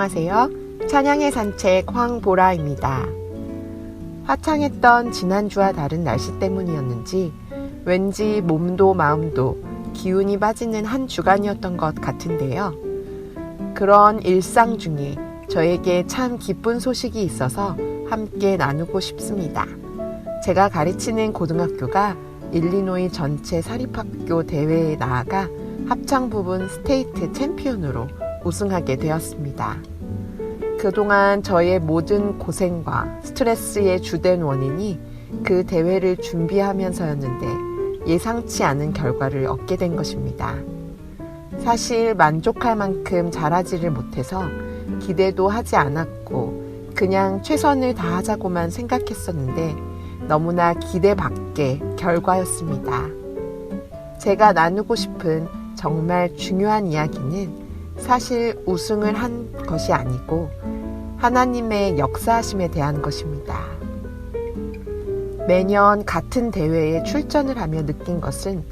안녕하세요. 찬양의 산책 황보라입니다. 화창했던 지난주와 다른 날씨 때문이었는지 왠지 몸도 마음도 기운이 빠지는 한 주간이었던 것 같은데요. 그런 일상 중에 저에게 참 기쁜 소식이 있어서 함께 나누고 싶습니다. 제가 가르치는 고등학교가 일리노이 전체 사립학교 대회에 나아가 합창 부분 스테이트 챔피언으로 우승하게 되었습니다. 그동안 저의 모든 고생과 스트레스의 주된 원인이 그 대회를 준비하면서였는데 예상치 않은 결과를 얻게 된 것입니다. 사실 만족할 만큼 잘하지를 못해서 기대도 하지 않았고 그냥 최선을 다하자고만 생각했었는데 너무나 기대 밖의 결과였습니다. 제가 나누고 싶은 정말 중요한 이야기는 사실 우승을 한 것이 아니고 하나님의 역사하심에 대한 것입니다. 매년 같은 대회에 출전을 하며 느낀 것은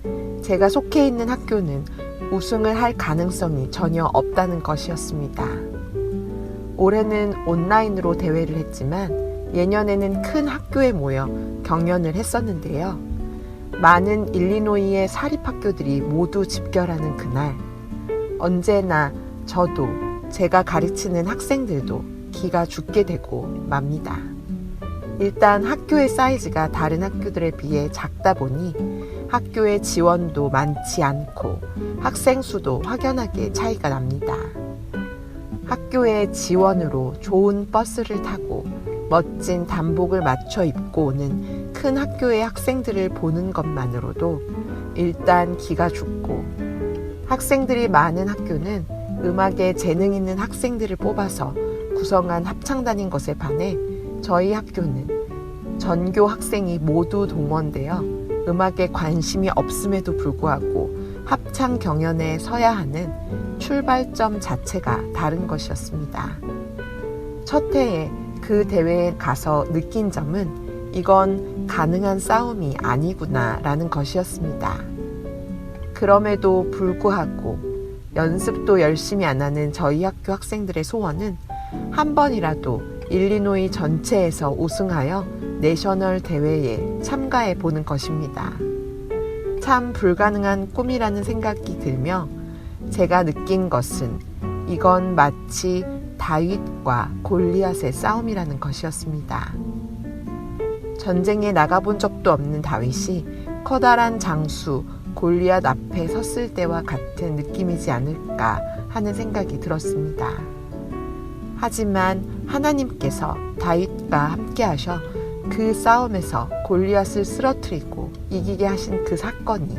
제가 속해 있는 학교는 우승을 할 가능성이 전혀 없다는 것이었습니다. 올해는 온라인으로 대회를 했지만 예년에는 큰 학교에 모여 경연을 했었는데요. 많은 일리노이의 사립학교들이 모두 집결하는 그날 언제나 저도 제가 가르치는 학생들도 기가 죽게 되고 맙니다. 일단 학교의 사이즈가 다른 학교들에 비해 작다 보니 학교의 지원도 많지 않고 학생 수도 확연하게 차이가 납니다. 학교의 지원으로 좋은 버스를 타고 멋진 단복을 맞춰 입고 오는 큰 학교의 학생들을 보는 것만으로도 일단 기가 죽고 학생들이 많은 학교는 음악에 재능 있는 학생들을 뽑아서 구성한 합창단인 것에 반해 저희 학교는 전교 학생이 모두 동원되어 음악에 관심이 없음에도 불구하고 합창 경연에 서야 하는 출발점 자체가 다른 것이었습니다. 첫 해에 그 대회에 가서 느낀 점은 이건 가능한 싸움이 아니구나 라는 것이었습니다. 그럼에도 불구하고 연습도 열심히 안 하는 저희 학교 학생들의 소원은 한 번이라도 일리노이 전체에서 우승하여 내셔널 대회에 참가해 보는 것입니다. 참 불가능한 꿈이라는 생각이 들며 제가 느낀 것은 이건 마치 다윗과 골리앗의 싸움이라는 것이었습니다. 전쟁에 나가본 적도 없는 다윗이 커다란 장수 골리앗 앞에 섰을 때와 같은 느낌이지 않을까 하는 생각이 들었습니다. 하지만 하나님께서 다윗과 함께 하셔 그 싸움에서 골리앗을 쓰러뜨리고 이기게 하신 그 사건이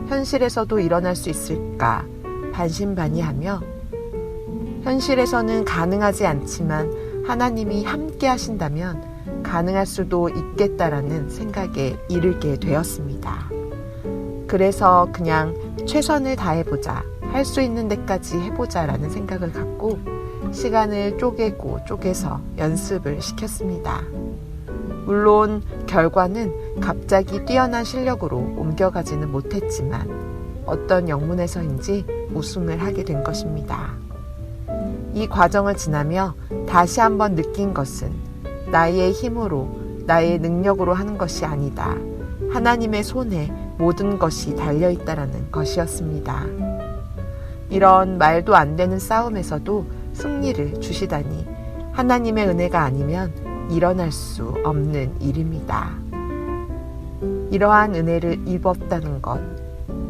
현실에서도 일어날 수 있을까 반신반의하며 현실에서는 가능하지 않지만 하나님이 함께 하신다면 가능할 수도 있겠다라는 생각에 이르게 되었습니다. 그래서 그냥 최선을 다해보자, 할 수 있는 데까지 해보자 라는 생각을 갖고 시간을 쪼개서 연습을 시켰습니다. 물론 결과는 갑자기 뛰어난 실력으로 옮겨가지는 못했지만 어떤 영문에서인지 우승을 하게 된 것입니다. 이 과정을 지나며 다시 한번 느낀 것은 나의 힘으로, 나의 능력으로 하는 것이 아니다. 하나님의 손에 모든 것이 달려있다라는 것이었습니다. 이런 말도 안 되는 싸움에서도 승리를 주시다니 하나님의 은혜가 아니면 일어날 수 없는 일입니다. 이러한 은혜를 입었다는 것,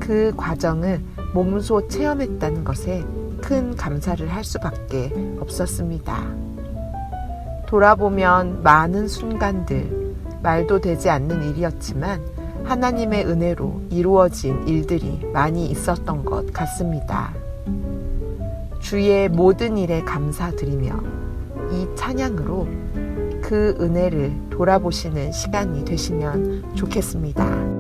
그 과정을 몸소 체험했다는 것에 큰 감사를 할 수밖에 없었습니다. 돌아보면 많은 순간들, 말도 되지 않는 일이었지만 하나님의 은혜로 이루어진 일들이 많이 있었던 것 같습니다. 주의 모든 일에 감사드리며 이 찬양으로 그 은혜를 돌아보시는 시간이 되시면 좋겠습니다.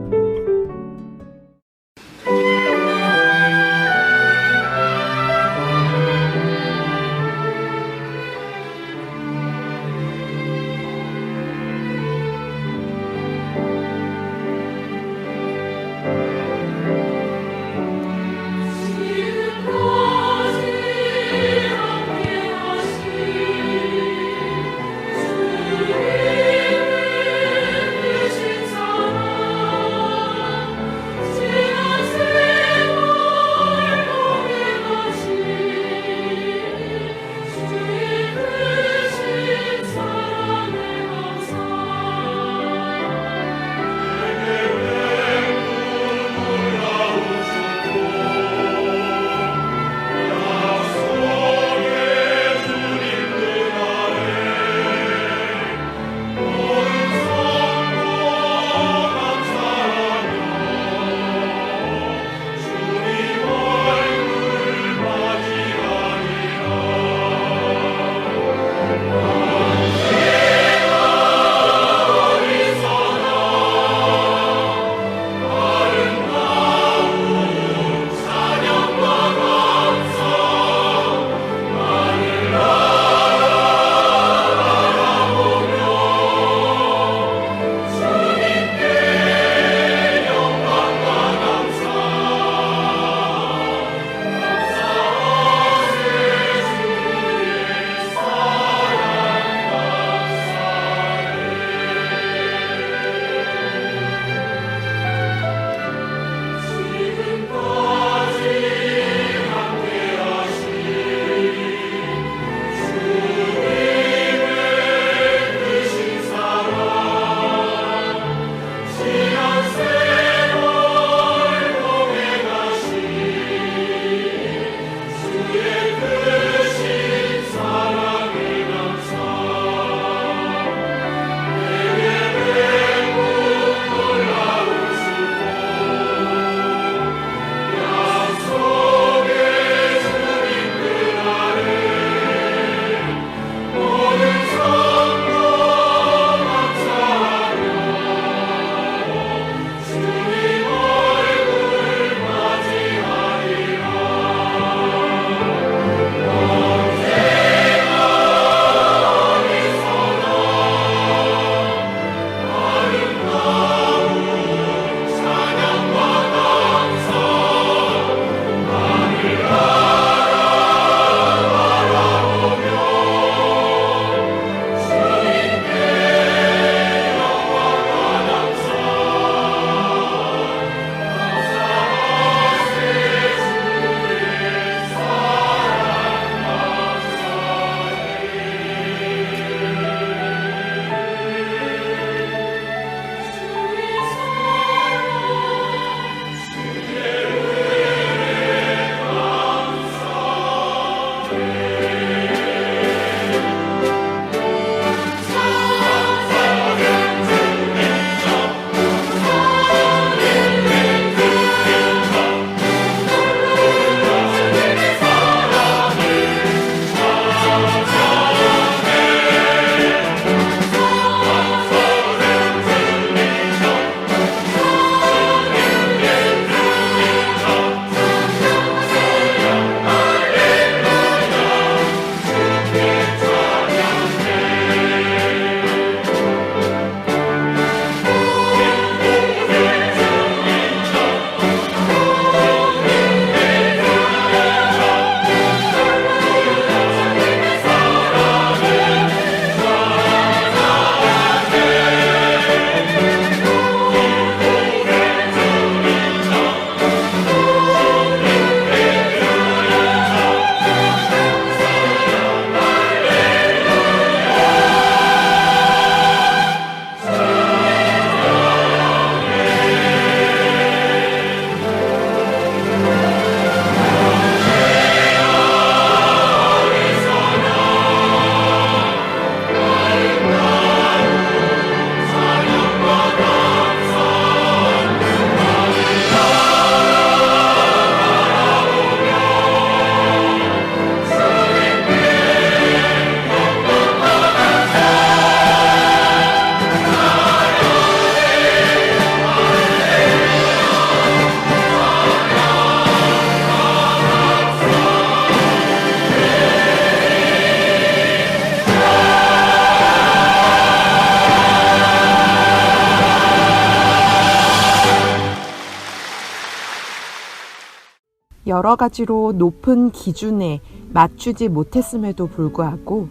여러 가지로 높은 기준에 맞추지 못했음에도 불구하고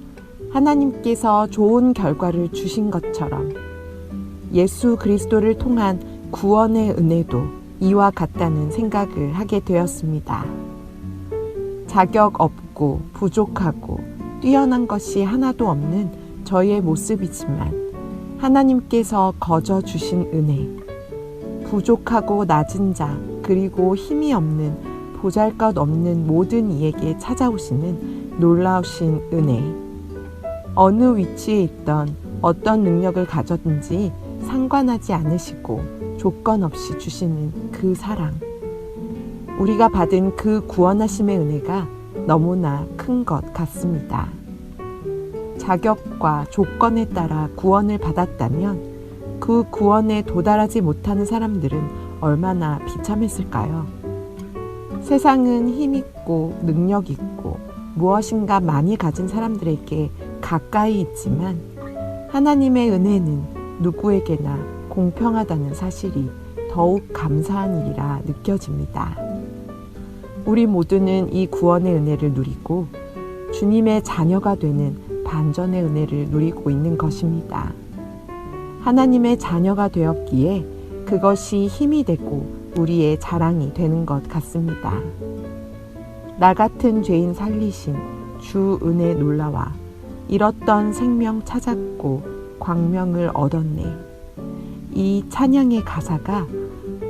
하나님께서 좋은 결과를 주신 것처럼 예수 그리스도를 통한 구원의 은혜도 이와 같다는 생각을 하게 되었습니다. 자격 없고 부족하고 뛰어난 것이 하나도 없는 저의 모습이지만 하나님께서 거저 주신 은혜, 부족하고 낮은 자 그리고 힘이 없는 보잘것없는 모든 이에게 찾아오시는 놀라우신 은혜, 어느 위치에 있던 어떤 능력을 가졌든지 상관하지 않으시고 조건 없이 주시는 그 사랑, 우리가 받은 그 구원하심의 은혜가 너무나 큰 것 같습니다. 자격과 조건에 따라 구원을 받았다면 그 구원에 도달하지 못하는 사람들은 얼마나 비참했을까요? 세상은 힘있고 능력있고 무엇인가 많이 가진 사람들에게 가까이 있지만 하나님의 은혜는 누구에게나 공평하다는 사실이 더욱 감사한 일이라 느껴집니다. 우리 모두는 이 구원의 은혜를 누리고 주님의 자녀가 되는 반전의 은혜를 누리고 있는 것입니다. 하나님의 자녀가 되었기에 그것이 힘이 되고 우리의 자랑이 되는 것 같습니다. 나 같은 죄인 살리신 주 은혜 놀라와 잃었던 생명 찾았고 광명을 얻었네. 이 찬양의 가사가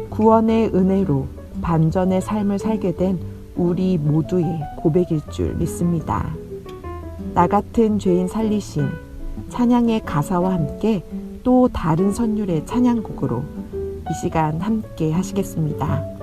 구원의 은혜로 반전의 삶을 살게 된 우리 모두의 고백일 줄 믿습니다. 나 같은 죄인 살리신 찬양의 가사와 함께 또 다른 선율의 찬양곡으로 이 시간 함께 하시겠습니다.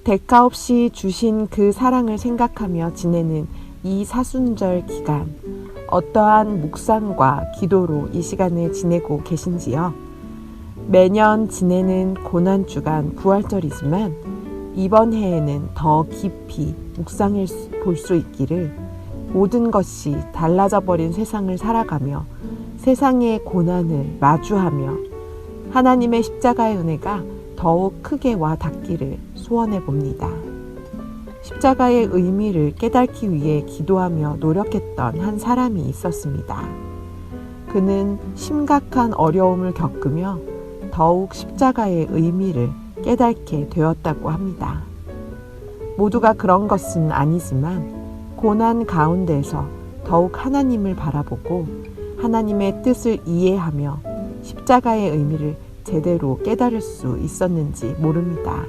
대가 없이 주신 그 사랑을 생각하며 지내는 이 사순절 기간, 어떠한 묵상과 기도로 이 시간을 지내고 계신지요? 매년 지내는 고난주간 부활절이지만 이번 해에는 더 깊이 묵상을 볼 수 있기를, 모든 것이 달라져 버린 세상을 살아가며 세상의 고난을 마주하며 하나님의 십자가의 은혜가 더욱 크게 와 닿기를 소원해 봅니다. 십자가의 의미를 깨닫기 위해 기도하며 노력했던 한 사람이 있었습니다. 그는 심각한 어려움을 겪으며 더욱 십자가의 의미를 깨닫게 되었다고 합니다. 모두가 그런 것은 아니지만 고난 가운데서 더욱 하나님을 바라보고 하나님의 뜻을 이해하며 십자가의 의미를 제대로 깨달을 수 있었는지 모릅니다.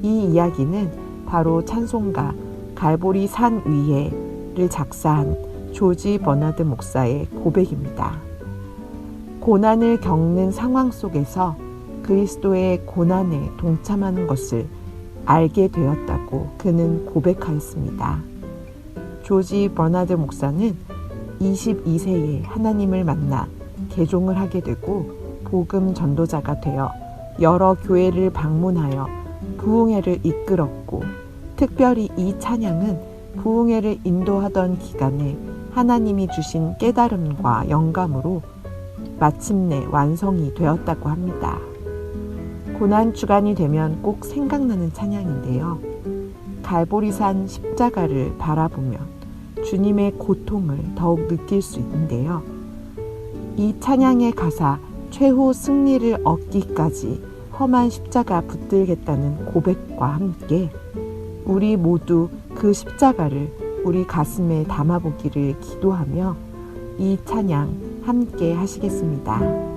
이 이야기는 바로 찬송가 갈보리 산 위에를 작사한 조지 버나드 목사의 고백입니다. 고난을 겪는 상황 속에서 그리스도의 고난에 동참하는 것을 알게 되었다고 그는 고백하였습니다. 조지 버나드 목사는 22세에 하나님을 만나 개종을 하게 되고 복음 전도자가 되어 여러 교회를 방문하여 부흥회를 이끌었고, 특별히 이 찬양은 부흥회를 인도하던 기간에 하나님이 주신 깨달음과 영감으로 마침내 완성이 되었다고 합니다. 고난 주간이 되면 꼭 생각나는 찬양인데요. 갈보리산 십자가를 바라보면 주님의 고통을 더욱 느낄 수 있는데요. 이 찬양의 가사 최후 승리를 얻기까지 험한 십자가 붙들겠다는 고백과 함께 우리 모두 그 십자가를 우리 가슴에 담아보기를 기도하며 이 찬양 함께 하시겠습니다.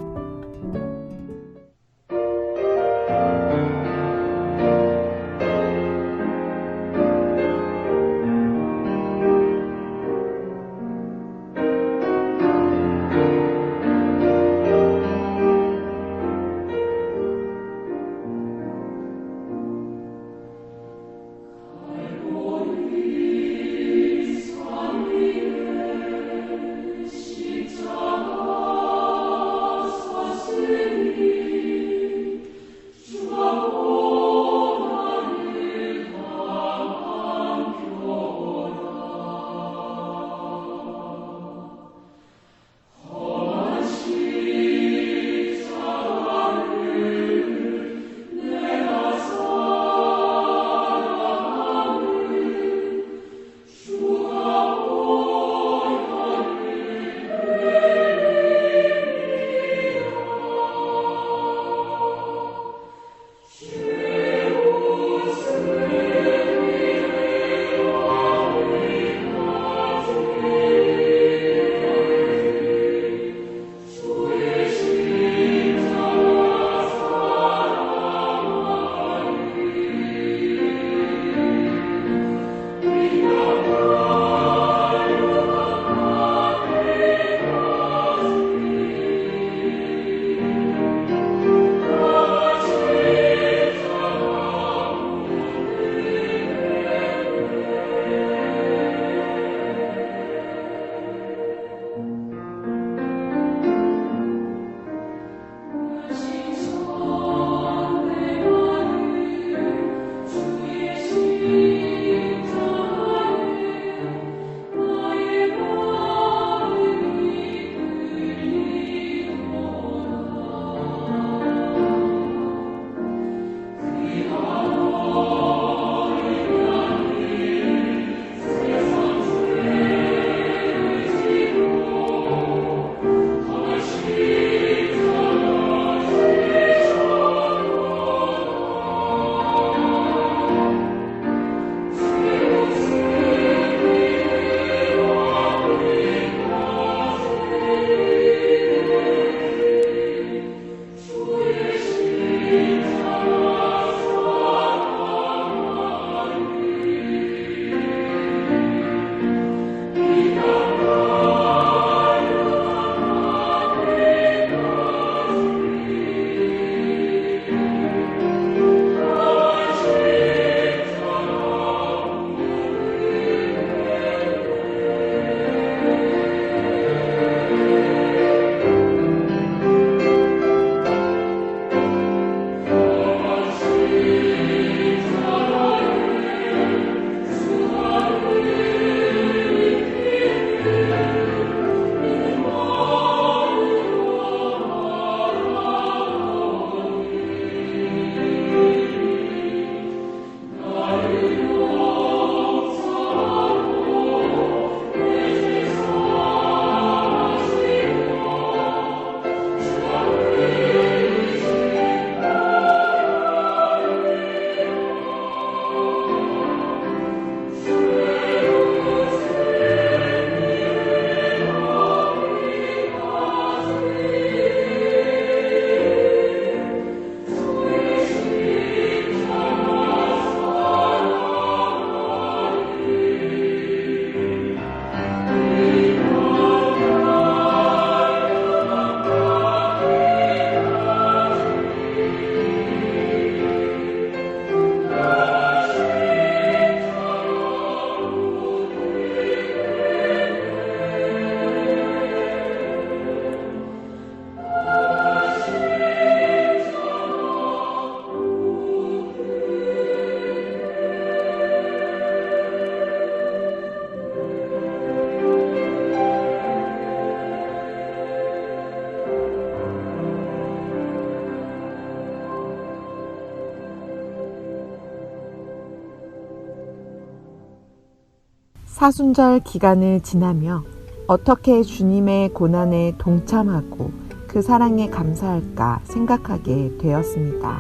사순절 기간을 지나며 어떻게 주님의 고난에 동참하고 그 사랑에 감사할까 생각하게 되었습니다.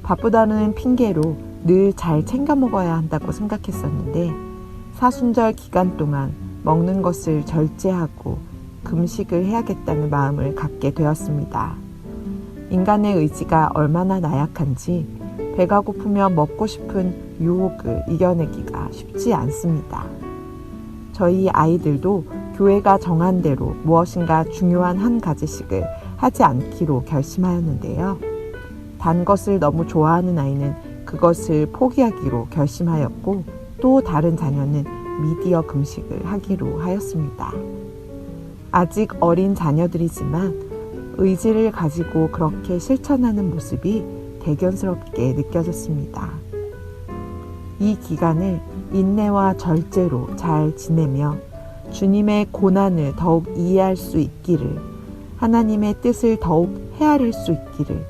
바쁘다는 핑계로 늘 잘 챙겨 먹어야 한다고 생각했었는데 사순절 기간 동안 먹는 것을 절제하고 금식을 해야겠다는 마음을 갖게 되었습니다. 인간의 의지가 얼마나 나약한지 배가 고프며 먹고 싶은 유혹을 이겨내기가 쉽지 않습니다. 저희 아이들도 교회가 정한 대로 무엇인가 중요한 한 가지씩을 하지 않기로 결심하였는데요. 단 것을 너무 좋아하는 아이는 그것을 포기하기로 결심하였고 또 다른 자녀는 미디어 금식을 하기로 하였습니다. 아직 어린 자녀들이지만 의지를 가지고 그렇게 실천하는 모습이 대견스럽게 느껴졌습니다. 이 기간을 인내와 절제로 잘 지내며 주님의 고난을 더욱 이해할 수 있기를, 하나님의 뜻을 더욱 헤아릴 수 있기를,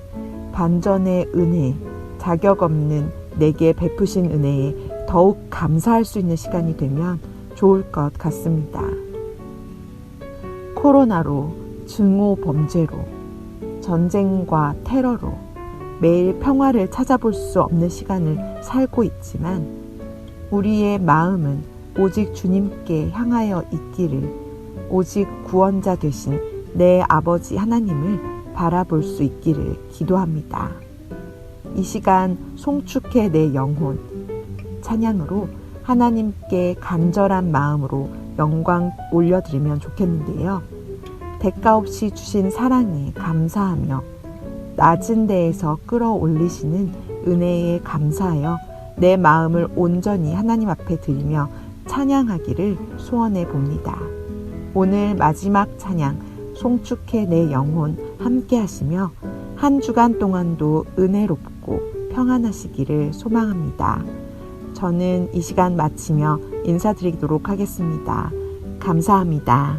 반전의 은혜, 자격 없는 내게 베푸신 은혜에 더욱 감사할 수 있는 시간이 되면 좋을 것 같습니다. 코로나로, 증오 범죄로, 전쟁과 테러로 매일 평화를 찾아볼 수 없는 시간을 살고 있지만 우리의 마음은 오직 주님께 향하여 있기를, 오직 구원자 되신 내 아버지 하나님을 바라볼 수 있기를 기도합니다. 이 시간 송축해 내 영혼, 찬양으로 하나님께 간절한 마음으로 영광 올려드리면 좋겠는데요. 대가 없이 주신 사랑에 감사하며 낮은 데에서 끌어올리시는 은혜에 감사하여 내 마음을 온전히 하나님 앞에 드리며 찬양하기를 소원해 봅니다. 오늘 마지막 찬양 송축해 내 영혼 함께 하시며 한 주간 동안도 은혜롭고 평안하시기를 소망합니다. 저는 이 시간 마치며 인사드리도록 하겠습니다. 감사합니다.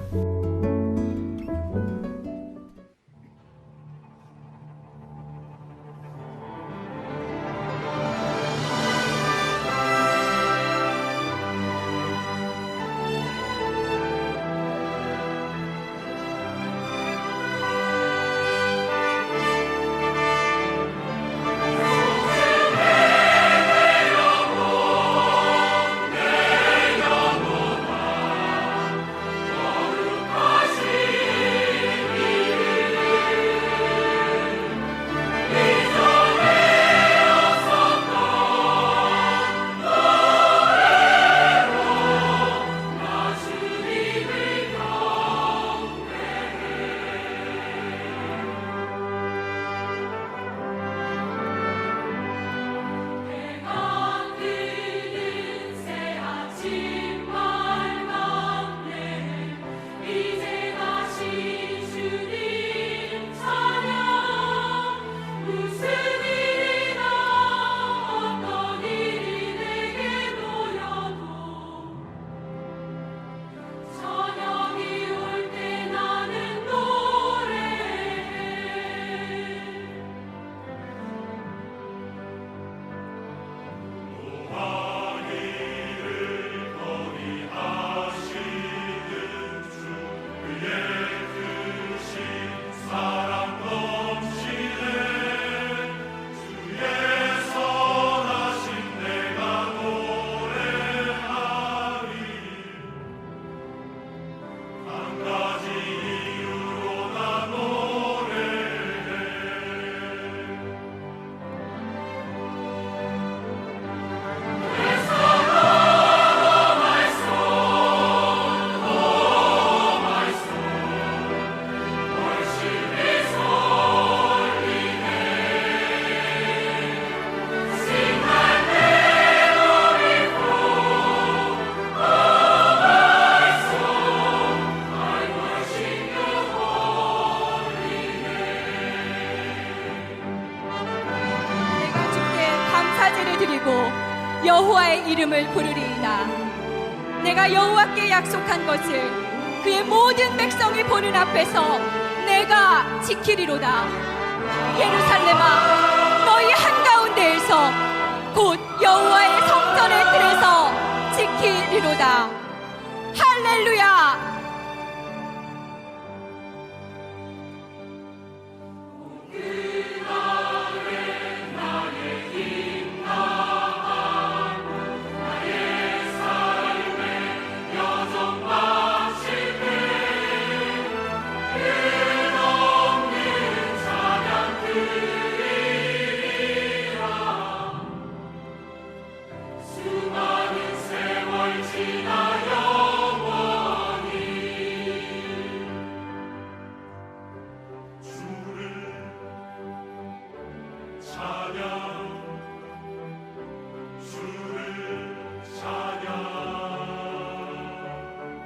여호와의 이름을 부르리이다. 내가 여호와께 약속한 것을 그의 모든 백성이 보는 앞에서 내가 지키리로다. 예루살렘아, 너희 한가운데에서 곧 여호와의 성전의 뜰에서 지키리로다. 이루리로다. 할렐루야.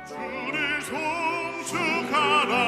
주를 송축하라